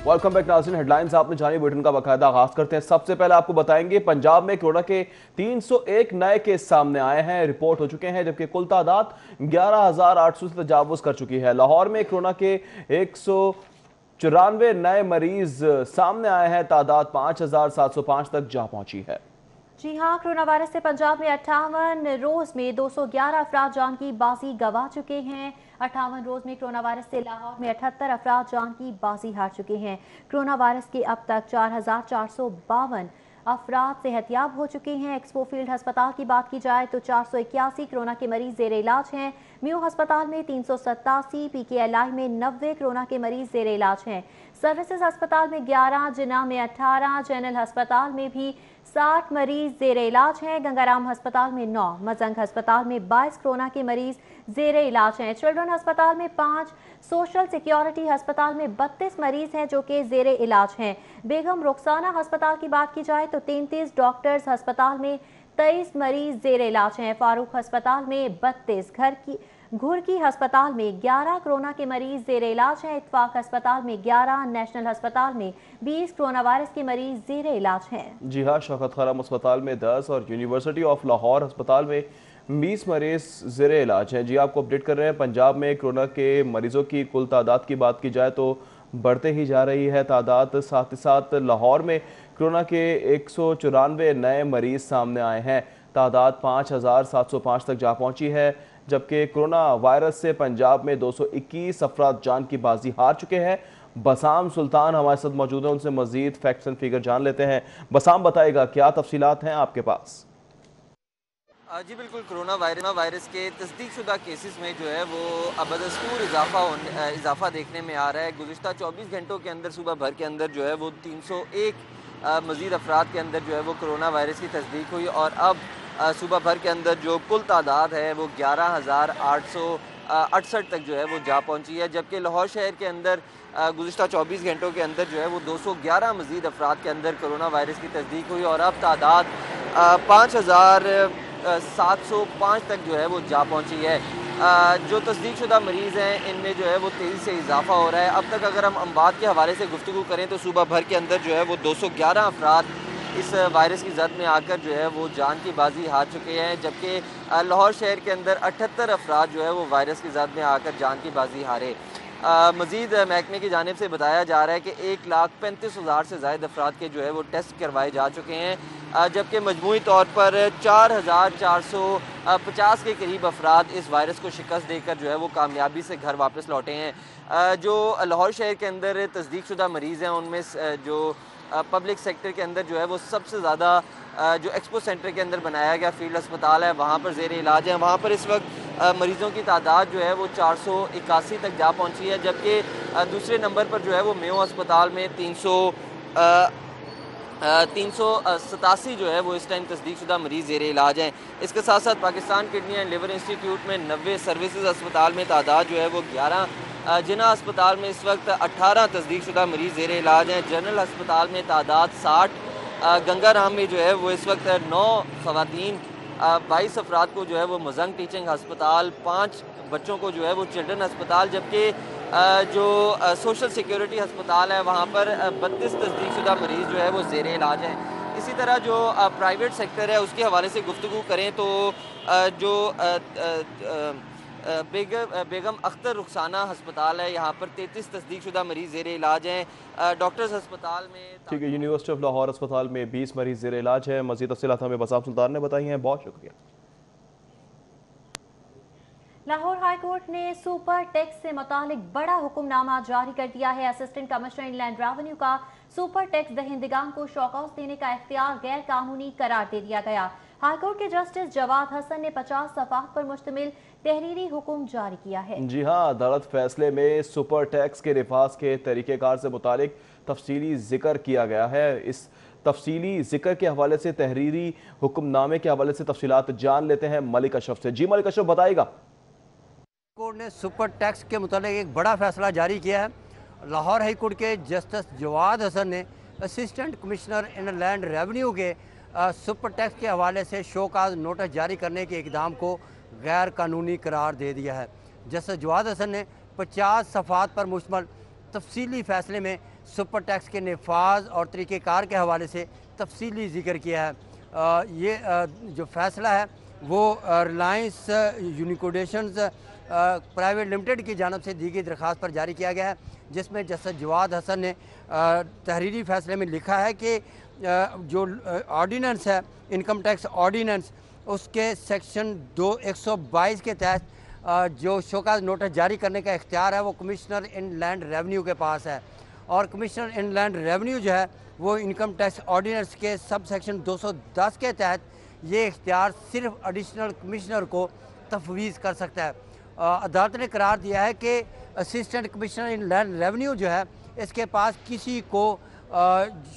Welcome back नाज़रीन। Headlines आपने जानी, बुलेटिन का बाकायदा आगाज करते हैं। सबसे पहले आपको बताएंगे पंजाब में कोरोना के 301 नए केस सामने आए हैं, रिपोर्ट हो चुके हैं, जबकि कुल तादाद 11,800 से तजावुज कर चुकी है। लाहौर में कोरोना के 194 नए मरीज सामने आए हैं, तादाद 5,705 तक जा पहुंची है। जी हाँ, कोरोना वायरस से पंजाब में 58 रोज में 211 अफराद जान की बाजी गंवा चुके हैं। 58 रोज में कोरोना वायरस से लाहौर में 78 अफराद जान की बाजी हार चुके हैं। कोरोना वायरस के अब तक 4,452 अफराद सेहतियाब हो चुके हैं। एक्सपो फील्ड अस्पताल की बात की जाए तो 481 कोरोना के मरीज जेर इलाज हैं। म्यू अस्पताल में 387, PKLI में 90 कोरोना के मरीज जेर इलाज हैं। सर्विसेज अस्पताल में 11, जिन्ना में 18, जनरल अस्पताल में भी 60 मरीज जेर इलाज हैं। गंगाराम अस्पताल में 9, मजंग अस्पताल में 22 कोरोना के मरीज जेर इलाज हैं। चिल्ड्रन अस्पताल में 5, सोशल सिक्योरिटी अस्पताल में 32 मरीज हैं जो कि जेर इलाज हैं। बेगम रुखसाना अस्पताल की बात की जाए तो 33, डॉक्टर्स अस्पताल में 23 मरीज जेर इलाज हैं। फारूक अस्पताल में 32, घुर की अस्पताल में 11 कोरोना के मरीज जेर इलाज हैं। इत्तफाक अस्पताल में 11, नेशनल अस्पताल में 20 कोरोना वायरस के मरीज जेर इलाज हैं। जी हाँ, शौकत खराम अस्पताल में 10 और यूनिवर्सिटी ऑफ लाहौर अस्पताल में 20 मरीज जेर इलाज हैं। जी आपको अपडेट कर रहे हैं। पंजाब में कोरोना के मरीजों की कुल तादाद की बात की जाए तो बढ़ते ही जा रही है तादाद। साथ ही साथ लाहौर में कोरोना के 194 नए मरीज सामने आए हैं, तादाद 5,705 तक जा पहुंची है। जबकि कोरोना वायरस से पंजाब में 221 अफराद जान की बाजी हार चुके हैं। बसाम सुल्तान हमारे साथ मौजूद हैं, उनसे मजीद फैक्ट्स एंड फिगर जान लेते हैं। बसाम बताएगा क्या तफसीलात हैं आपके पास? जी बिल्कुल, कोरोना वायरस के तस्दीकशुदा केसेस में जो है वो बदस्तूर इजाफा देखने में आ रहा है। गुज़िश्ता 24 घंटों के अंदर सुबह भर के अंदर जो है वो 301 मज़ीद अफराद के अंदर जो है वो कोरोना वायरस की तस्दीक हुई और अब सुबह भर के अंदर जो कुल तादाद है वो 11,868 तक जो है वो जा पहुंची है। जबकि लाहौर शहर के अंदर गुज़िश्ता 24 घंटों के अंदर जो है वो 211 मज़ीद अफराद के अंदर कोरोना वायरस की तस्दीक हुई और अब तादाद 5,705 तक जो है वो जा पहुंची है। जो तस्दीकशुदा मरीज़ हैं इनमें जो है वो तेज़ी से इजाफा हो रहा है। अब तक अगर हम अमवात के हवाले से गुफ्तगू करें तो सुबह भर के अंदर जो है वो 211 अफराद इस वायरस की जद में आकर जो है वो जान की बाजी हार चुके हैं। जबकि लाहौर शहर के अंदर 78 अफराद जो है वो वायरस की जद में आकर जान की बाजी हारे। मज़ीद महकमे की जानिब से बताया जा रहा है कि 1,35,000 से ज़ायद अफराद के जो है वो टेस्ट करवाए जा चुके हैं। जबकि मजमूई तौर पर 4,450 के करीब अफराद इस वायरस को शिकस्त देकर जो है वो कामयाबी से घर वापस लौटे हैं। जो लाहौर शहर के अंदर तस्दीकशुदा मरीज़ हैं उनमें जो पब्लिक सेक्टर के अंदर जो है वो सबसे ज़्यादा जो एक्सपो सेंटर के अंदर बनाया गया फील्ड अस्पताल है वहाँ पर ज़ेर इलाज है। वहाँ पर इस वक्त मरीज़ों की तादाद जो है वो 481 तक जा पहुँची है। जबकि दूसरे नंबर पर जो है वो मेयो अस्पताल में 387 जो है वो इस टाइम तस्दीकशुदा मरीज़ ज़ेर इलाज हैं। इसके साथ साथ Pakistan kidney and liver institute में 90, सर्विसेज अस्पताल में तादाद जो है वो 11, जिना अस्पताल में इस वक्त 18 तस्दीकशुदा मरीज़ ज़ेर इलाज हैं। जनरल अस्पताल में तादाद 60, गंगाराम में जो है वो इस वक्त 9 ख़वातीन, 22 अफराद को जो है वो मजंग टीचिंग अस्पताल, 5 बच्चों को जो है वो चिल्ड्रन अस्पताल, जबकि जो सोशल सिक्योरिटी अस्पताल है वहाँ पर 32 तस्दीकशुदा मरीज़ जो है वो ज़ेर इलाज हैं। इसी तरह जो प्राइवेट सेक्टर है उसके हवाले से गुफ्तगू करें तो जो बेगम अख्तर रुखसाना अस्पताल है यहाँ पर 33 तस्दीकशुदा मरीज़ ज़ेर इलाज हैं। डॉक्टर्स अस्पताल में ठीक है, यूनिवर्सिटी ऑफ लाहौर अस्पताल में 20 मरीज़ ज़ेर इलाज है। मज़ीद तफ़सीलात हमें बसाम सुल्तान ने बताई हैं, बहुत शुक्रिया। लाहौर हाई कोर्ट ने सुपर टैक्स से मुतालिक बड़ा हुक्मनामा जारी कर दिया है। असिस्टेंट कमिश्नर इनलैंड रेवेन्यू का सुपर टैक्स दहिंदगान को शौकौस देने का इख्तियार गैर कानूनी करार दे दिया गया। हाईकोर्ट के जस्टिस जवाद हसन ने 50 सफ़ाहत पर मुश्तमिल तहरीरी हुक्म जारी किया है। जी हाँ, अदालत फैसले में सुपर टैक्स के रिफाज के तरीक़ेकार से मुतालिक तफसीली जिक्र किया गया है। इस तफसीली जिक्र के हवाले से तहरीरी हुक्मनामे के हवाले से तफसीलात जान लेते हैं मलिक अशरफ से। जी मलिक अशरफ बताएगा। कोर्ट ने सुपर टैक्स के मुतालिक एक बड़ा फैसला जारी किया है। लाहौर हाई कोर्ट के जस्टिस जवाद हसन ने असिस्टेंट कमिश्नर इनलैंड रेवेन्यू के सुपर टैक्स के हवाले से शोकाज नोटिस जारी करने के इक़दाम को गैर कानूनी करार दे दिया है। जस्टिस जवाद हसन ने 50 सफ़ात पर मुश्तमिल तफसीली फ़ैसले में सुपर टैक्स के नफाज और तरीक़ेकार के हवाले से तफसीली ज़िक्र किया है। ये जो फ़ैसला है वो रिलायंस यूनिकोडेशंस प्राइवेट लिमिटेड की जानब से दी गई दरख्वास्त पर जारी किया गया है, जिसमें जस्टिस जवाद हसन ने तहरीरी फ़ैसले में लिखा है कि जो ऑर्डीनेंस है, इनकम टैक्स ऑर्डीनेंस, उसके सेक्शन 122 के तहत जो शोकाज नोटिस जारी करने का इख्तियार है वो कमिश्नर इन लैंड रेवेन्यू के पास है। और कमिश्नर इन लैंड रेवेन्यू जो है वो इनकम टैक्स ऑर्डीनेंस के सब सेक्शन 210 के तहत ये इख्तियार सिर्फ एडिशनल कमिश्नर को तफवीज़ कर सकता है। अदालत ने करार दिया है कि असिस्टेंट कमिश्नर इन लैंड रेवेन्यू जो है इसके पास किसी को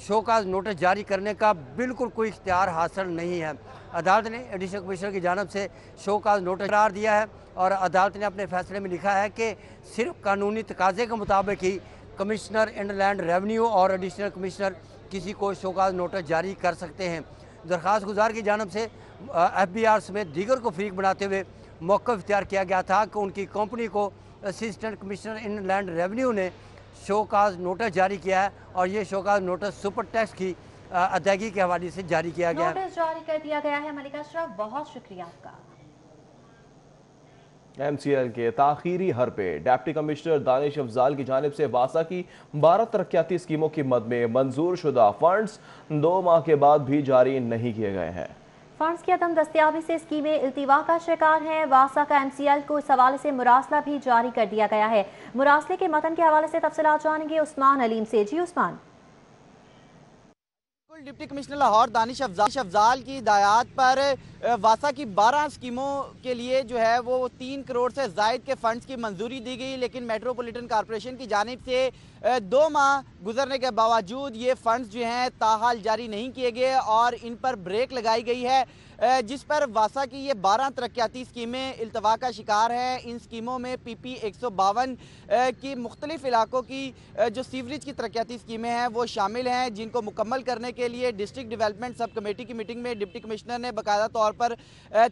शोकाज नोटिस जारी करने का बिल्कुल कोई इख्तियार हासिल नहीं है। अदालत ने एडिशनल कमिश्नर की जानब से शोकाज नोटिस करार दिया है और अदालत ने अपने फैसले में लिखा है कि सिर्फ कानूनी तकाजे के मुताबिक ही कमिश्नर इन लैंड रेवेन्यू और एडिशनल कमिश्नर किसी को शोकाज नोटिस जारी कर सकते हैं। दरख्वास्त गुजार की जानब से FBR समेत दीगर को फरीक बनाते हुए मौक़िफ़ इख्तियार किया गया था कि उनकी कंपनी को असिस्टेंट कमिश्नर इन लैंड रेवेन्यू ने शोकाज नोटिस जारी किया है और ये शोकाज नोटिस सुपर टैक्स की अदायगी के हवाले से जारी किया गया है। नोटिस जारी कर दिया गया है। मलिक अशरफ, बहुत शुक्रिया आपका। MCL के ताखीरी हर पे डिप्टी कमिश्नर दानिश अफजाल की जानिब से वासा की 12 तरक्याती स्कीमों की मद में मंजूर शुदा फंड्स 2 माह के बाद भी जारी नहीं किए गए हैं। फंड्स की अदम दस्तियाबी से स्कीमें इल्तिवा का शिकार हैं। वासा का MCL को इस हवाले से मुरासला भी जारी कर दिया गया है। मुरासले के मतन के हवाले से तफसीलात जानेंगे उस्मान अलीम से। जी उस्मान। डिप्टी कमिश्नर लाहौर दानिश अफजाल की हिदायत पर वासा की 12 स्कीमों के लिए जो है वो 3 करोड़ से जायद के फंड्स की मंजूरी दी गई, लेकिन मेट्रोपॉलिटन कॉरपोरेशन की जानिब से 2 माह गुजरने के बावजूद ये फंड्स जो हैं ताहाल जारी नहीं किए गए और इन पर ब्रेक लगाई गई है, जिस पर वासा की ये 12 तरक्याती स्कीमें इल्तवा का शिकार हैं। इन स्कीमों में PP 152 की मुख्तलिफ इलाकों की जो सीवरेज की तरक्याती स्कीमें हैं वो शामिल हैं, जिनको मुकम्मल करने के लिए डिस्ट्रिक्ट डेवलपमेंट सब कमेटी की मीटिंग में डिप्टी कमिश्नर ने बाकायदा तौर पर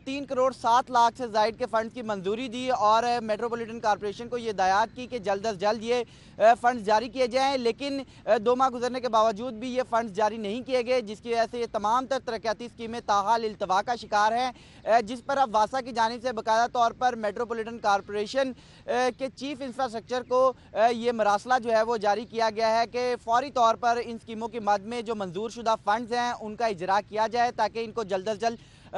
3 करोड़ 7 लाख से जायद के फंड की मंजूरी दी और मेट्रोपॉलिटन कॉरपोरेशन को ये हिदायत की कि जल्द अज जल्द ये फंड जारी किए जाएँ, लेकिन 2 माह गुजरने के बावजूद भी ये फंड जारी नहीं किए गए, जिसकी वजह से ये तमाम तरक्याती स्कीमें ताहाल इल्तवा का शिकार हैं, जिस पर अब वासा की जानिब से बाकायदा तौर पर मेट्रोपॉलिटन कॉरपोरेशन के चीफ इंफ्रास्ट्रक्चर को ये मरासला जो है वो जारी किया गया है कि फौरी तौर पर इन स्कीमों की मद में जो मंजूर शुदा फंड्स हैं उनका इजरा किया जाए ताकि इनको जल्द अज जल्द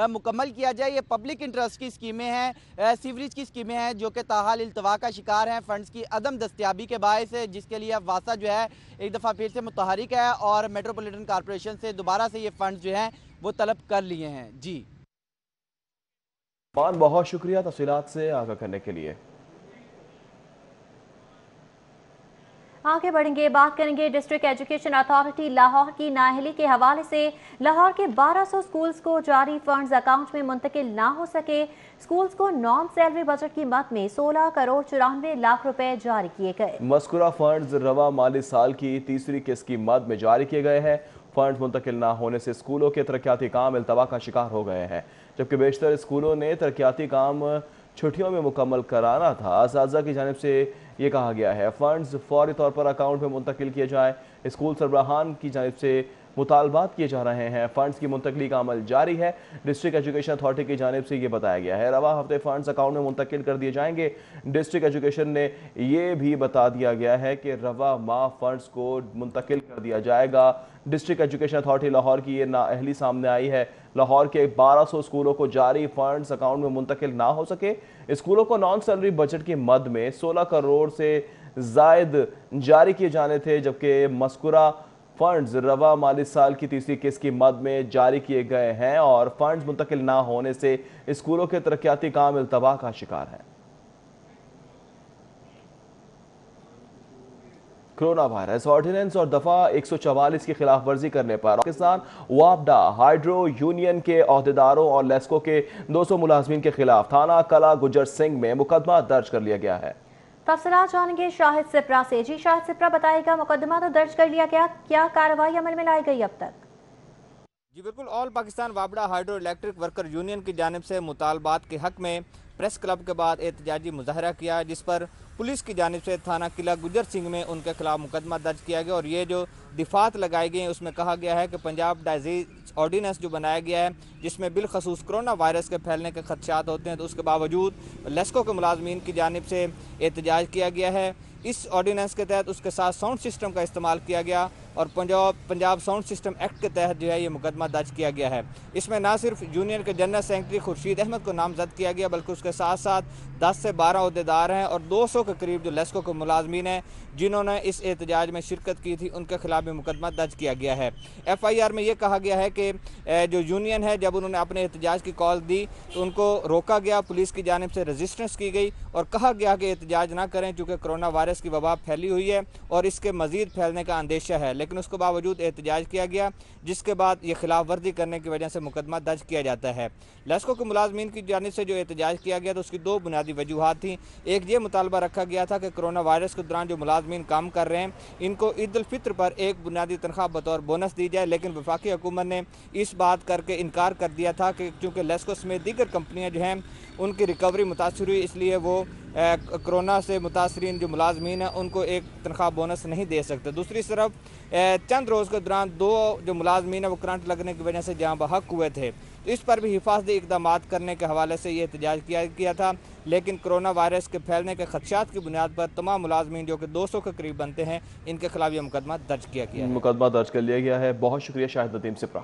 मुकम्मल किया जाए। ये पब्लिक इंटरेस्ट की स्कीमें हैं, सीवरेज की स्कीमें हैं जो कि ताहाल इल्तवा का शिकार हैं फंड्स की अदम दस्तियाबी के बायस, जिसके लिए अब वासा जो है एक दफ़ा फिर से मुतहरिक है और मेट्रोपॉलिटन कॉरपोरेशन से दोबारा से ये फंड्स जो हैं वो तलब कर लिए हैं। जी बहुत शुक्रिया तफसीलात से आगाह करने के लिए। आगे बढ़ेंगे, बात करेंगे डिस्ट्रिक्ट एजुकेशन अथॉरिटी लाहौर की नाअहली के हवाले से। लाहौर के 1200 स्कूल्स को जारी फंड्स अकाउंट में मुंतकिल ना हो सके। स्कूल्स को नॉन सैलरी बजट की मद में 16 करोड़ 94 लाख रुपए जारी किए गए। मज़कूरा फंड्स रवा माली साल की तीसरी किस्त की मद में जारी किए गए हैं। फंड मुंतकिल ना होने से स्कूलों के तरक्याती काम इल्तवा का शिकार हो गए हैं, जबकि बेशतर स्कूलों ने तरक्याती काम छुट्टियों में मुकम्मल कराना था। असातिज़ा की जानिब से ये कहा गया है फंड्स फौरी तौर पर अकाउंट में मुंतकिल किए जाए। स्कूल सरबराहान की जानिब से मुतालबात किए जा रहे हैं। फंड्स की मुंतकली का अमल जारी है। डिस्ट्रिक्ट एजुकेशन अथॉरिटी की जानिब से ये बताया गया है रवा हफ्ते फंड्स अकाउंट में मुंतकिल कर दिए जाएंगे। डिस्ट्रिक्ट एजुकेशन ने ये भी बता दिया गया है कि रवा माह फंड्स को मुंतकिल कर दिया जाएगा। डिस्ट्रिक्ट एजुकेशन अथॉरिटी लाहौर की ये नाअहली सामने आई है। लाहौर के 1200 स्कूलों को जारी फंड्स अकाउंट में मुंतकिल ना हो सके। स्कूलों को नॉन सैलरी बजट की मद में 16 करोड़ से जायद जारी किए जाने थे, जबकि मज़कूरा फंड्स रवा माली साल की तीसरी किस्त की मद में जारी किए गए हैं और फंड्स मुंतकिल ना होने से स्कूलों के तरक्याती काम इल्तवा का शिकार है। कोरोना वायरस ऑर्डिनेंस और दफा 144 की खिलाफ वर्जी करने पर पाकिस्तान वापडा हाइड्रो यूनियन के अहदेदारों और लेस्को के 200 मुलाजमीन के खिलाफ थाना कला गुजर सिंह में मुकदमा दर्ज कर लिया गया है। तफसीलात जानेंगे शाहिद सिप्रा से। जी शाहिद सिप्रा, बताएगा मुकदमा तो दर्ज कर लिया गया, क्या कार्रवाई अमल में लाई गई अब तक? जी बिल्कुल, ऑल पाकिस्तान वापडा हाइड्रो इलेक्ट्रिक वर्कर यूनियन की जानिब से मुतालबात के हक में प्रेस क्लब के बाद एहतजाजी मुजाहरा किया, जिस पर पुलिस की जानिब से थाना किला गुजर सिंह में उनके खिलाफ मुकदमा दर्ज किया गया। और ये जो दिफात लगाई गई उसमें कहा गया है कि पंजाब डाइजीज ऑर्डिनेंस जो बनाया गया है, जिसमें बिलखसूस कोरोना वायरस के फैलने के खदशात होते हैं, तो उसके बावजूद लेस्को के मुलाजमीन की जानिब से एहतजाज किया गया है। इस ऑर्डिनेंस के तहत उसके साथ साउंड सिस्टम का इस्तेमाल किया गया और पंजाब साउंड सिस्टम एक्ट के तहत जो है ये मुकदमा दर्ज किया गया है। इसमें ना सिर्फ यूनियन के जनरल सेक्रेटरी खुर्शीद अहमद को नामजद किया गया, बल्कि उसके साथ साथ 10 से 12 अहदेदार हैं और 200 के करीब जो लेस्को के मुलाजमीन हैं जिन्होंने इस एहतजाज में शिरकत की थी, उनके खिलाफ भी मुकदमा दर्ज किया गया है। FIR में ये कहा गया है कि जो यूनियन है, जब उन्होंने अपने एहतजाज की कॉल दी तो उनको रोका गया, पुलिस की जानिब से रेजिस्टेंस की गई और कहा गया कि एहतजाज ना करें चूँकि कोरोना वायरस की वबा फैली हुई है और इसके मजीद फैलने का अंदेशा है। लेकिन उसके बावजूद एहतजाज किया गया, जिसके बाद ये खिलाफ वर्जी करने की वजह से मुकदमा दर्ज किया जाता है। लेस्को के मुलाजमीन की जानिब से जो एहतजाज किया गया तो उसकी 2 बुनियादी वजूहात थी। एक ये मुतालबा रखा गया था कि कोरोना वायरस के दौरान जो मुलाजमीन काम कर रहे हैं इनको ईद उल फित्र पर एक बुनियादी तनख्वाह बतौर बोनस दी जाए, लेकिन वफाकी हुकूमत ने इस बात करके इनकार कर दिया था कि चूँकि लेस्को समेत दीगर कंपनियाँ जो हैं उनकी रिकवरी मुतासर हुई, इसलिए वो कोरोना से मुतासरीन जो मुलाजमीन हैं उनको एक तनख्वाह बोनस नहीं दे सकते। दूसरी तरफ चंद रोज़ के दौरान 2 जो मुलाजमीन हैं वो करंट लगने की वजह से जहाँ बहक हुए थे, तो इस पर भी हिफाजती इकदाम करने के हवाले से ये एहतजाज किया गया था। लेकिन कोरोना वायरस के फैलने के खदशात की बुनियाद पर तमाम मुलाजमीन जो कि 200 के करीब बनते हैं, इनके खिलाफ यह मुकदमा दर्ज किया गया है। मुकदमा दर्ज कर लिया गया है। बहुत शुक्रिया शाहिद नदीम सिपरा।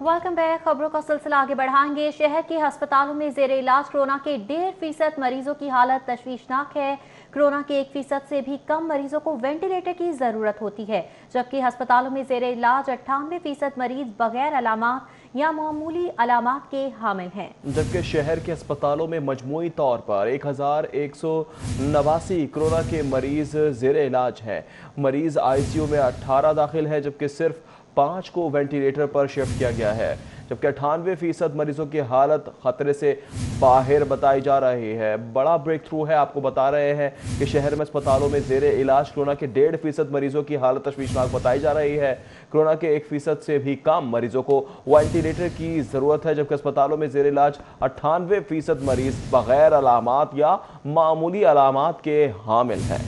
Welcome back. खबरों का सिलसिला आगे बढ़ाएंगे। शहर के अस्पतालों में जेर इलाज कोरोना के 1.5% मरीजों की हालत तशवीशनाक है। कोरोना के 1% से भी कम मरीजों को वेंटिलेटर की जरूरत होती है, जबकि अस्पतालों में जेर इलाज 98% मरीज बगैर अलामात या मामूली अलामात के हामिल हैं। जबकि शहर के अस्पतालों में मजमूई तौर पर 1189 कोरोना के मरीज जेर इलाज हैं। मरीज ICU में 18 दाखिल है, जबकि सिर्फ 5 को वेंटिलेटर पर शिफ्ट किया गया है। जबकि 98% मरीजों की हालत खतरे से बाहर बताई जा रही है। बड़ा ब्रेक थ्रू है। आपको बता रहे हैं कि शहर में अस्पतालों में जेर इलाज कोरोना के 1.5% मरीजों की हालत तशवीशनाक बताई जा रही है। कोरोना के 1% से भी कम मरीजों को वेंटिलेटर की जरूरत है, जबकि अस्पतालों में जेर इलाज 98% मरीज बगैर अलामात या मामूली अलामात के हामिल हैं।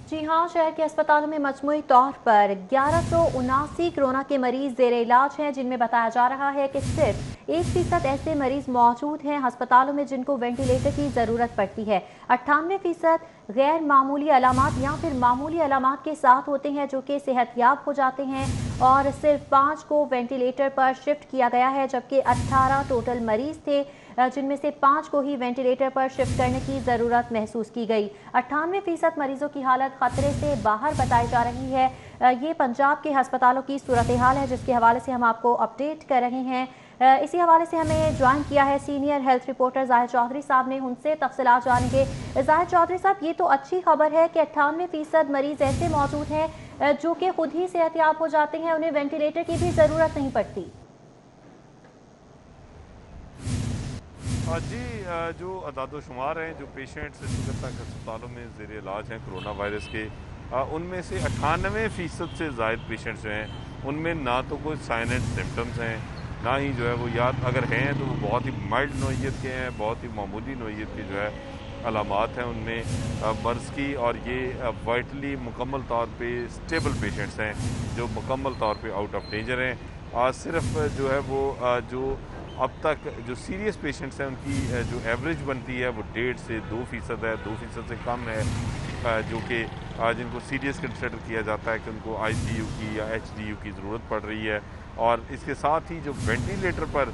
जी हाँ, शहर के अस्पतालों में मजमूई तौर पर 1179 कोरोना के मरीज जेर इलाज हैं, जिनमें बताया जा रहा है कि सिर्फ 1% ऐसे मरीज मौजूद हैं अस्पतालों में जिनको वेंटिलेटर की ज़रूरत पड़ती है। 98% गैर मामूली अलामात या फिर मामूली अलामात के साथ होते हैं जो कि सेहतयाब हो जाते हैं, और सिर्फ 5 को वेंटिलेटर पर शिफ्ट किया गया है, जबकि 18 टोटल मरीज थे जिनमें से 5 को ही वेंटिलेटर पर शिफ्ट करने की ज़रूरत महसूस की गई। 98% मरीजों की हालत खतरे से बाहर बताई जा रही है। ये पंजाब के अस्पतालों की सूरत हाल है, जिसके हवाले से हम आपको अपडेट कर रहे हैं। इसी हवाले से हमें ज्वाइन किया है senior health reporter Zahid Chaudhary साहब ने, उनसे तफसीलात जानेंगे। जाहिद चौधरी साहब, ये तो अच्छी खबर है कि 98% मरीज ऐसे मौजूद हैं जो कि खुद ही सेहतयाब हो जाते हैं, उन्हें वेंटिलेटर की भी ज़रूरत नहीं पड़ती। जी, जो अदाद-ओ-शुमार हैं जो पेशेंट्स इस वक्त तक अस्पतालों में ज़ेर इलाज हैं कोरोना वायरस के, उनमें से 98% से ज़ायद पेशेंट्स जो हैं उनमें ना तो कोई साइन एंड सिम्टम्स हैं, ना ही जो है वो याद अगर हैं तो वो बहुत ही माइल्ड नोयत के हैं, बहुत ही मामूली नोयत के जो है अलामात हैं उनमें मर्ज़ की। और ये वाइटली मुकम्मल तौर पे स्टेबल पेशेंट्स हैं जो मुकम्मल तौर पे आउट ऑफ डेंजर हैं। सिर्फ जो है वो जो अब तक जो सीरियस पेशेंट्स हैं उनकी जो एवरेज बनती है वो 1.5 से 2% है, 2% से कम है, जो कि जिनको सीरियस कंसिडर किया जाता है कि उनको ICU की या HDU की ज़रूरत पड़ रही है। और इसके साथ ही जो वेंटिलेटर पर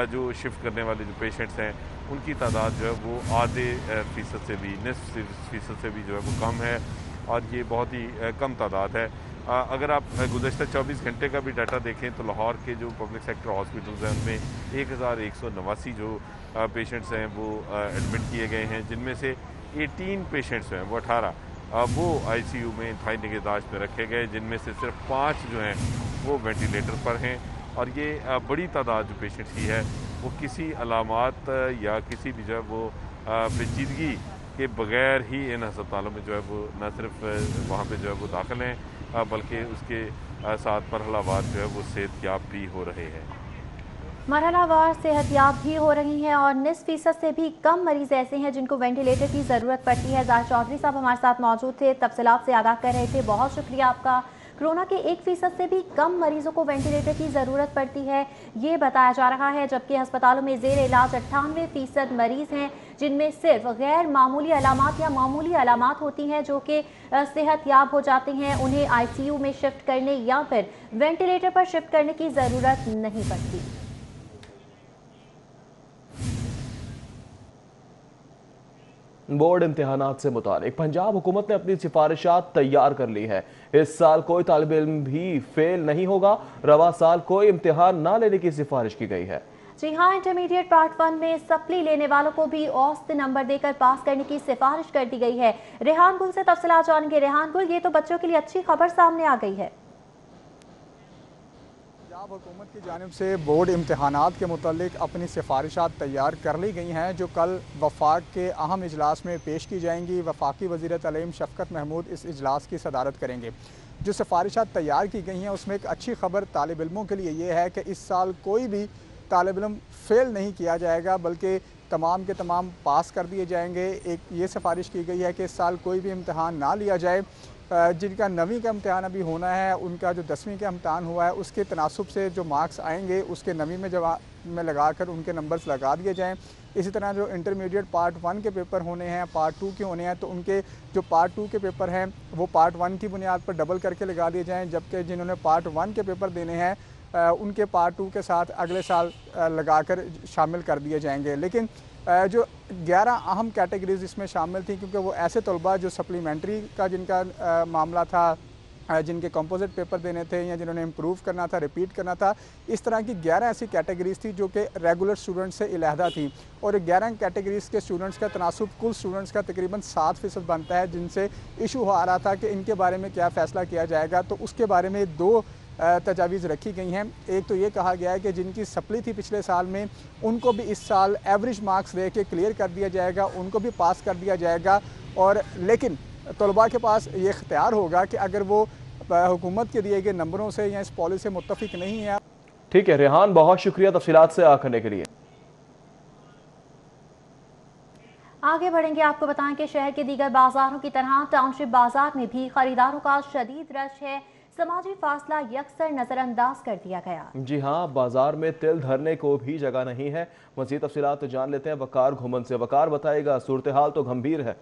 जो शिफ्ट करने वाले जो पेशेंट्स हैं उनकी तादाद जो है वो आधे फ़ीसद से भी, निस्फ फ़ीसद से भी जो है वो कम है, और ये बहुत ही कम तादाद है। अगर आप गुज़श्ता 24 घंटे का भी डाटा देखें तो लाहौर के जो पब्लिक सेक्टर हॉस्पिटल्स हैं उनमें 1189 जो पेशेंट्स हैं वो एडमिट किए गए हैं, जिनमें से 18 पेशेंट्स हैं वो 18 वो ICU में इंतहाई निगहदाश्त में रखे गए, जिनमें से सिर्फ 5 जो हैं वो वेंटिलेटर पर हैं। और ये बड़ी तादाद जो पेशेंट्स की है वो किसी अलामात या किसी भी जो है वो पेचीदगी के बगैर ही इन अस्पतालों में जो है वो न सिर्फ वहाँ पे जो है वो दाखिल हैं बल्कि उसके साथ मरहलावार जो है वो सेहतयाब भी हो रहे हैं। मरहलावार सेहतयाब भी हो रही हैं और 19% से भी कम मरीज ऐसे हैं जिनको वेंटिलेटर की ज़रूरत पड़ती है। जाहिर चौधरी साहब हमारे साथ मौजूद थे, तफसीलात से आगाह कर रहे थे। बहुत शुक्रिया आपका। कोरोना के 1% से भी कम मरीजों को वेंटिलेटर की ज़रूरत पड़ती है, ये बताया जा रहा है, जबकि अस्पतालों में ज़ेर इलाज 98% मरीज हैं जिनमें सिर्फ गैर मामूली अलामात या मामूली अलामात होती हैं जो कि सेहतयाब हो जाते हैं। उन्हें ICU में शिफ्ट करने या फिर वेंटिलेटर पर शिफ्ट करने की ज़रूरत नहीं पड़ती। बोर्ड इम्तिहानात से मुतालिक पंजाब हुकूमत ने अपनी सिफारिशात तैयार कर ली है। इस साल कोई तालिब इल्म भी फेल नहीं होगा। रवा साल कोई इम्तिहान ना लेने की सिफारिश की गई है। जी हाँ, इंटरमीडिएट पार्ट 1 में सप्ली लेने वालों को भी औसत नंबर देकर पास करने की सिफारिश कर दी गई है। रेहान गुल से तफसीलात जानेंगे। रेहान गुल, ये तो बच्चों के लिए अच्छी खबर सामने आ गई है। पंजाब हुकूमत की जानिब से बोर्ड इम्तहानात के मुतालिक अपनी सिफारिशात तैयार कर ली गई हैं जो कल वफाक के अहम इजलास में पेश की जाएंगी। वफाकी वज़ीर तालीम शफ़कत महमूद इस इजलास की सदारत करेंगे। जो सिफारिशात तैयार की गई हैं उसमें एक अच्छी खबर तालिब इल्मों के लिए ये है कि इस साल कोई भी तालिब इल्म फ़ेल नहीं किया जाएगा बल्कि तमाम के तमाम पास कर दिए जाएंगे। एक ये सिफारिश की गई है कि इस साल कोई भी इम्तहान ना लिया जाए। जिनका 9वीं का इम्तहान अभी होना है उनका जो 10वीं का इम्तहान हुआ है उसके तनासुब से जो मार्क्स आएंगे उसके 9वीं में लगाकर उनके नंबर्स लगा दिए जाएँ। इसी तरह जो इंटरमीडिएट पार्ट 1 के पेपर होने हैं, पार्ट 2 के होने हैं, तो उनके जो पार्ट 2 के पेपर हैं वो पार्ट 1 की बुनियाद पर डबल करके लगा दिए जाएँ, जबकि जिन्होंने पार्ट 1 के पेपर देने हैं उनके पार्ट 2 के साथ अगले साल लगाकर शामिल कर दिए जाएंगे। लेकिन जो 11 अहम कैटेगरीज इसमें शामिल थी क्योंकि वो ऐसे तलबा जो सप्लीमेंट्री का जिनका मामला था, जिनके कंपोजिट पेपर देने थे या जिन्होंने इम्प्रूव करना था, रिपीट करना था, इस तरह की 11 ऐसी कैटेगरीज थी जो कि रेगुलर स्टूडेंट्स से इलाहदा थी। और 11 कैटेगरीज के स्टूडेंट्स का तनासुब कुल स्टूडेंट्स का तकरीबन 7% बनता है, जिनसे इशू आ रहा था कि इनके बारे में क्या फ़ैसला किया जाएगा। तो उसके बारे में 2 तजावीज़ रखी गई हैं। एक तो ये कहा गया है कि जिनकी सप्ली थी पिछले साल में उनको भी इस साल एवरेज मार्क्स दे के क्लियर कर दिया जाएगा, उनको भी पास कर दिया जाएगा। और लेकिन तलबा के पास ये इख्तियार होगा कि अगर वो हुकूमत के दिए गए नंबरों से या इस पॉलिसी से मुत्तफिक नहीं है। ठीक है रेहान, बहुत शुक्रिया तफसीलात से आगे करने के लिए। आगे बढ़ेंगे, आपको बताएं कि शहर के दीगर बाजारों की तरह टाउनशिप बाजार में भी खरीदारों का शदीद रश है। समाजी फासला यकसर नजरअंदाज कर दिया गया। जी हाँ, बाजार में तिल धरने को भी जगह नहीं है। मज़ीद तफसीलात तो जान लेते हैं वकार घुमन से। वकार बताएगा, सूरत हाल तो गंभीर है।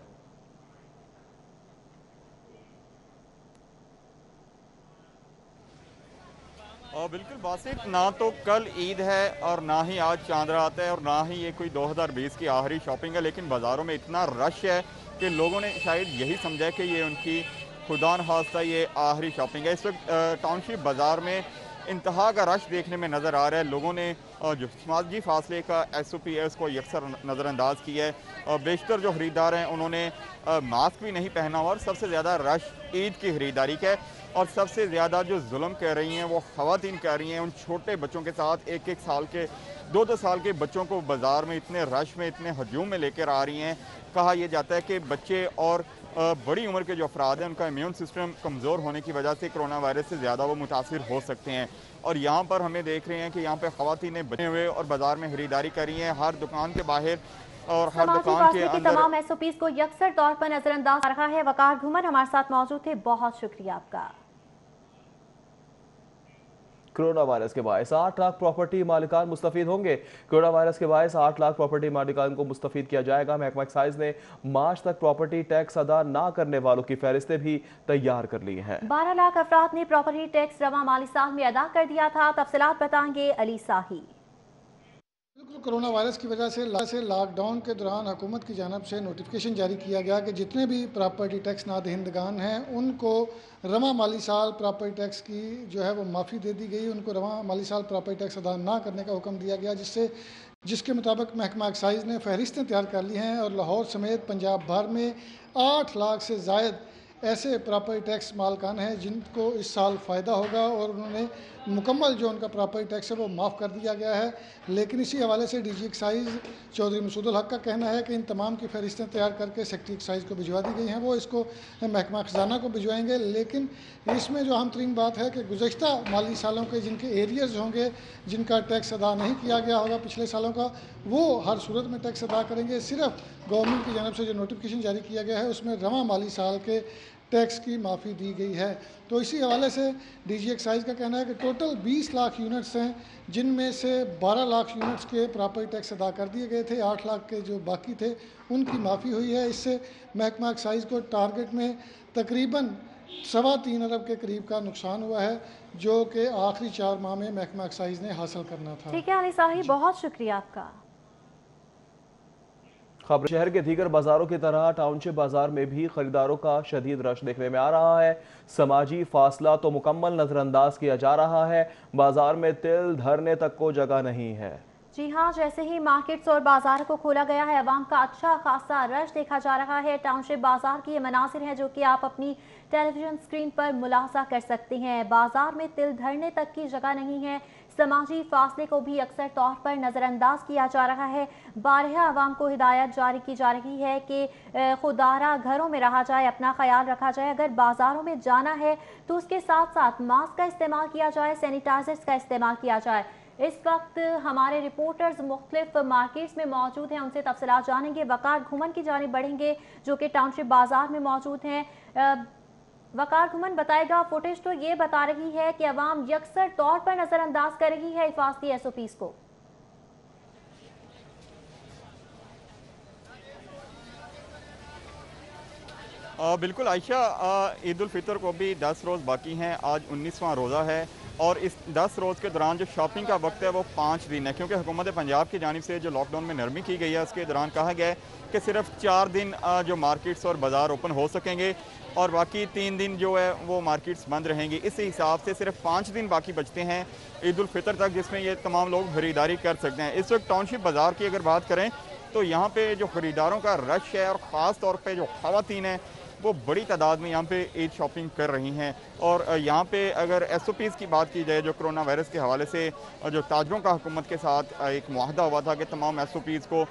और बिल्कुल बासित, ना तो कल ईद है और ना ही आज चांद रात है और ना ही ये कोई 2020 की आखिरी शॉपिंग है, लेकिन बाज़ारों में इतना रश है कि लोगों ने शायद यही समझा कि ये उनकी खुदा न खास्ता ये आखिरी शॉपिंग है। इस वक्त टाउनशिप बाज़ार में इंतहा का रश देखने में नज़र आ रहा है। लोगों ने जो समाजी फासले का SOP है उसको यकसर नज़रअंदाज किया है और बेशतर जो ख़रीदार हैं उन्होंने मास्क भी नहीं पहना हुआ। और सबसे ज़्यादा रश ईद की ख़रीदारी का है और सबसे ज़्यादा जो जुल्म कर रही हैं वो ख़वातीन कर रही हैं उन छोटे बच्चों के साथ। 1-1 साल के 2-2 साल के बच्चों को बाज़ार में इतने रश में, इतने हजूम में लेकर आ रही हैं। कहा यह जाता है कि बच्चे और बड़ी उम्र के जो अफराद हैं उनका इम्यून सिस्टम कमज़ोर होने की वजह से कोरोना वायरस से ज़्यादा वो मुतासिर हो सकते हैं। और यहाँ पर हमें देख रहे हैं कि यहाँ पर ख़वातीनें बने हुए और बाज़ार में ख़रीदारी कर रही हैं, हर दुकान के बाहर और हर दुकान के अंदर। तमाम SOPs को यकसर तौर पर नजरअंदाज कर रहा है। वकार घुमन हमारे साथ मौजूद थे, बहुत शुक्रिया आपका। कोरोना वायरस के बायस 8 लाख प्रॉपर्टी मालिकान मुस्तफीद होंगे। कोरोना वायरस के बायस 8 लाख प्रॉपर्टी मालिकान को मुस्तफीद किया जाएगा। महकमा एक्साइज ने मार्च तक प्रॉपर्टी टैक्स अदा ना करने वालों की फहरिस्तें भी तैयार कर ली हैं। 12 लाख अफराद ने प्रॉपर्टी टैक्स रवा माली साल में अदा कर दिया था। तफसीलात बताएंगे अली साही। बिल्कुल, कोरोना वायरस की वजह से लॉकडाउन के दौरान हुकूमत की जानिब से नोटिफिकेशन जारी किया गया कि जितने भी प्रॉपर्टी टैक्स नादहिंदगान हैं उनको रवा माली साल प्रॉपर्टी टैक्स की जो है वो माफ़ी दे दी गई। उनको रवा माली साल प्रॉपर्टी टैक्स अदा ना करने का हुक्म दिया गया, जिसके मुताबिक महकमा एक्साइज ने फहरिस्तें तैयार कर ली हैं और लाहौर समेत पंजाब भर में 8 लाख से ज़ायद ऐसे प्रॉपर्टी टैक्स मालकान हैं जिनको इस साल फ़ायदा होगा और उन्होंने मुकम्मल जो उनका प्रॉपर्टी टैक्स है वो माफ़ कर दिया गया है। लेकिन इसी हवाले से डीजी एक्साइज़ चौधरी मसूदुल हक का कहना है कि इन तमाम की फहरिस्तें तैयार करके सेक्रेटरी एक्साइज़ को भिजवा दी गई हैं, वो इसको महकमा ख़जाना को भिजवाएंगे। लेकिन इसमें जो अहम तरीन बात है कि गुज़श्ता माली सालों के जिनके एरियर्स होंगे, जिनका टैक्स अदा नहीं किया गया होगा पिछले सालों का, वो हर सूरत में टैक्स अदा करेंगे। सिर्फ गवर्नमेंट की जानब से जो नोटिफिकेशन जारी किया गया है उसमें रवां माली साल के टैक्स की माफ़ी दी गई है। तो इसी हवाले से डीजी एक्साइज़ का कहना है कि टोटल 20 लाख यूनिट्स हैं, जिनमें से 12 लाख यूनिट्स के प्रॉपर्टी टैक्स अदा कर दिए गए थे, 8 लाख के जो बाकी थे उनकी माफ़ी हुई है। इससे महकमा एक्साइज़ को टारगेट में तकरीबन 3.25 अरब के करीब का नुकसान हुआ है, जो कि आखिरी 4 माह में महकमा एक्साइज़ ने हासिल करना था। ठीक है अली साहिब, बहुत शुक्रिया आपका। खबर शहर के दीगर बाजारों की तरह टाउनशिप बाजार में भी खरीदारों का शदीद रश देखने में आ रहा है। समाजी फासला तो मुकम्मल नजरअंदाज किया जा रहा है। बाजार में तिल धरने तक को जगह नहीं है। जी हाँ, जैसे ही मार्केट्स और बाजार को खोला गया है, अवाम का अच्छा खासा रश देखा जा रहा है। टाउनशिप बाजार की ये मनासिर हैं जो कि आप अपनी टेलीविजन स्क्रीन पर मुलाहजा कर सकते हैं। बाजार में तिल धरने तक की जगह नहीं है। समाजी फासले को भी अक्सर तौर पर नज़रअंदाज किया जा रहा है। बारहा आवाम को हिदायत जारी की जा रही है कि खुदारा घरों में रहा जाए, अपना ख्याल रखा जाए। अगर बाज़ारों में जाना है तो उसके साथ साथ मास्क का इस्तेमाल किया जाए, सैनिटाइजर्स का इस्तेमाल किया जाए। इस वक्त हमारे रिपोर्टर्स मुख्तलिफ मार्केट्स में मौजूद हैं, उनसे तफसीलात जानेंगे। वकार घुमन की जानिब बढ़ेंगे जो कि टाउनशिप बाजार में मौजूद हैं। वकार घुमन बताएगा, फुटेज तो ये बता रही है कि अवाम यकसर तौर पर नजरअंदाज कर रही है हिफाजती SOPs को। बिल्कुल आयशा, ईद उल फितर को भी 10 रोज़ बाकी हैं। आज 19वां रोज़ा है और इस 10 रोज़ के दौरान जो शॉपिंग का वक्त है वो 5 दिन है, क्योंकि हुकूमत पंजाब की जानिब से जो लॉकडाउन में नरमी की गई है उसके दौरान कहा गया है कि सिर्फ 4 दिन जो मार्केट्स और बाज़ार ओपन हो सकेंगे और बाकी 3 दिन जो है वो मार्केट्स बंद रहेंगी। इस हिसाब से सिर्फ 5 दिन बाकी बचते हैं ईद उल फितर तक, जिसमें ये तमाम लोग खरीदारी कर सकते हैं। इस वक्त टाउनशिप बाज़ार की अगर बात करें तो यहाँ पे जो ख़रीदारों का रश है और ख़ास तौर पे जो ख़वातीन हैं वो बड़ी तादाद में यहाँ पे ईद शॉपिंग कर रही हैं। और यहाँ पे अगर SOPs की बात की जाए, जो कोरोना वायरस के हवाले से जो ताजरों का हुकूमत के साथ एक मुआहदा हुआ था कि तमाम SOPs को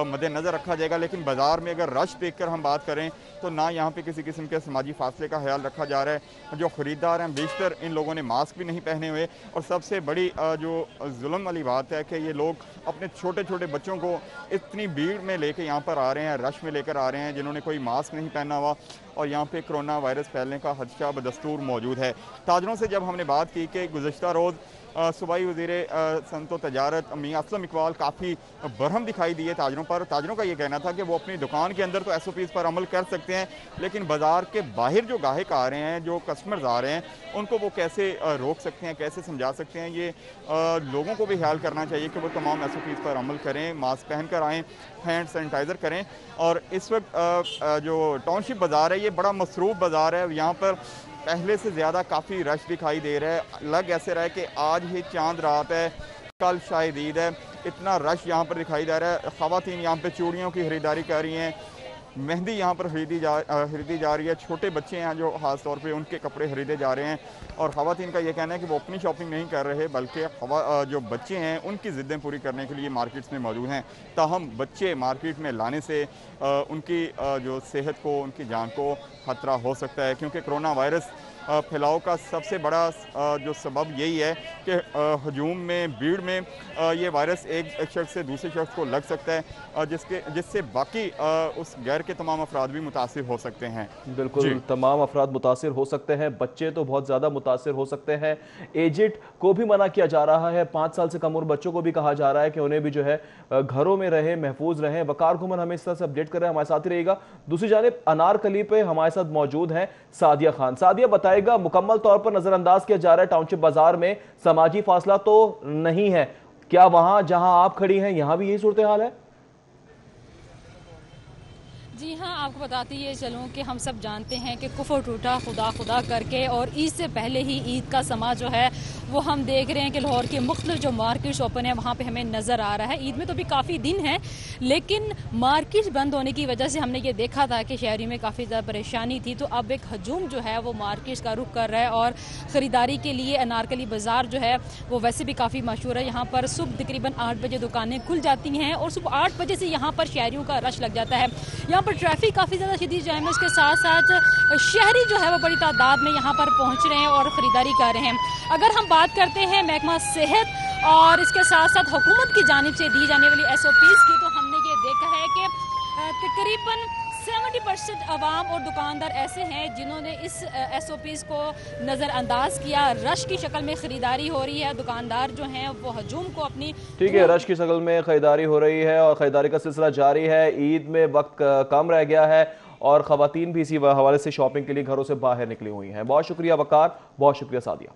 मद्देनज़र रखा जाएगा, लेकिन बाज़ार में अगर रश देख कर हम बात करें तो ना यहाँ पे किसी किस्म के समाजी फासले का ख्याल रखा जा रहा है। जो ख़रीदार हैं बेशतर इन लोगों ने मास्क भी नहीं पहने हुए और सबसे बड़ी जो जुल्म वाली बात है कि ये लोग अपने छोटे छोटे बच्चों को इतनी भीड़ में लेके यहाँ पर आ रहे हैं, रश में लेकर आ रहे हैं, जिन्होंने कोई मास्क नहीं पहना हुआ और यहाँ पे कोरोना वायरस फैलने का खदशा बदस्तूर मौजूद है। ताजरों से जब हमने बात की कि गुज़श्ता रोज़ सूबाई वज़ीर सनत व तजारत मियां असलम इकबाल काफ़ी बरहम दिखाई दिए ताजरों पर। ताजरों का ये कहना था कि वो अपनी दुकान के अंदर तो SOPs पर अमल कर सकते हैं, लेकिन बाज़ार के बाहर जो गाहक आ रहे हैं, जो कस्टमर्स आ रहे हैं, उनको वो कैसे रोक सकते हैं, कैसे समझा सकते हैं। ये लोगों को भी ख्याल करना चाहिए कि वो तमाम SOPs पर अमल करें, मास्क पहन कर आएँ, हैंड सैनिटाइज़र करें। और इस वक्त जो टाउनशिप बाज़ार है ये बड़ा मसरूफ़ बाज़ार है। यहाँ पर पहले से ज़्यादा काफ़ी रश दिखाई दे रहा है। लग ऐसे रहा है कि आज ही चांद रात है, कल शायद ईद है, इतना रश यहाँ पर दिखाई दे रहा है। ख़वातीन यहाँ पे चूड़ियों की ख़रीदारी कर रही हैं, मेहंदी यहाँ पर खरीदी जा रही है, छोटे बच्चे हैं जो ख़ास तौर पे उनके कपड़े ख़रीदे जा रहे हैं। और ख़वातीन का ये कहना है कि वो अपनी शॉपिंग नहीं कर रहे, बल्कि जो बच्चे हैं उनकी ज़िद्दें पूरी करने के लिए मार्केट्स में मौजूद हैं। ताहम बच्चे मार्केट में लाने से उनकी जो सेहत को, उनकी जान को ख़तरा हो सकता है, क्योंकि कोरोना वायरस फैलाव का सबसे बड़ा जो सबब यही है कि हजूम में, भीड़ में ये वायरस एक शख्स से दूसरे शख्स को लग सकता है, जिससे बाकी उस गैर के तमाम अफराद भी मुतासिर हो सकते हैं। बिल्कुल, तमाम अफराद मुतासिर हो सकते हैं, बच्चे तो बहुत ज़्यादा मुतासिर हो सकते हैं। एजेड को भी मना किया जा रहा है, 5 साल से कम उम्र बच्चों को भी कहा जा रहा है कि उन्हें भी जो है घरों में रहें, महफूज रहें। वकार घुमन हमें इस तरह से अपडेट कर रहे हैं, हमारे साथ ही रहेगा। दूसरी जानिब अनारकली पे हमारे साथ मौजूद हैं सादिया खान। सादिया बताएगा, मुकम्मल तौर पर नजरअंदाज किया जा रहा है टाउनशिप बाजार में समाजी फासला तो नहीं है, क्या वहां जहां आप खड़ी हैं यहां भी यही सूरत हाल है? जी हाँ, आपको बताती ये चलूँ कि हम सब जानते हैं कि कुफर टूटा खुदा खुदा करके, और ईद से पहले ही ईद का समा जो है वो हम देख रहे हैं कि लाहौर के मुख्तलिफ जो मार्केट्स ओपन है वहाँ पे हमें नज़र आ रहा है। ईद में तो भी काफ़ी दिन है, लेकिन मार्केट्स बंद होने की वजह से हमने ये देखा था कि शहरी में काफ़ी ज़्यादा परेशानी थी। तो अब एक हजूम जो है वो मार्केट्स का रुख कर रहा है, और ख़रीदारी के लिए अनारकली बाज़ार जो है वो वैसे भी काफ़ी मशहूर है। यहाँ पर सुबह तकरीबन 8 बजे दुकानें खुल जाती हैं, और सुबह 8 बजे से यहाँ पर शहरियों का रश लग जाता है। यहाँ पर ट्रैफिक काफ़ी ज़्यादा शदीद जाम है, उसके साथ साथ शहरी जो है वो बड़ी तादाद में यहाँ पर पहुँच रहे हैं और ख़रीदारी कर रहे हैं। अगर हम बात करते हैं महकमा सेहत और इसके साथ साथ हुकूमत की जानिब से दी जाने वाली SOPs की, तो हमने ये देखा है कि तकरीबन 70% अवाम और दुकानदार ऐसे हैं जिन्होंने इस SOPs को नज़रअंदाज किया। रश की शक्ल में ख़रीदारी हो रही है, दुकानदार जो हैं वो हजूम को अपनी ठीक है, रश की शक्ल में ख़रीदारी हो रही है और ख़रीदारी का सिलसिला जारी है। ईद में वक्त कम रह गया है और ख़वातीन भी इसी हवाले से शॉपिंग के लिए घरों से बाहर निकली हुई हैं। बहुत शुक्रिया वकार, बहुत शुक्रिया सादिया।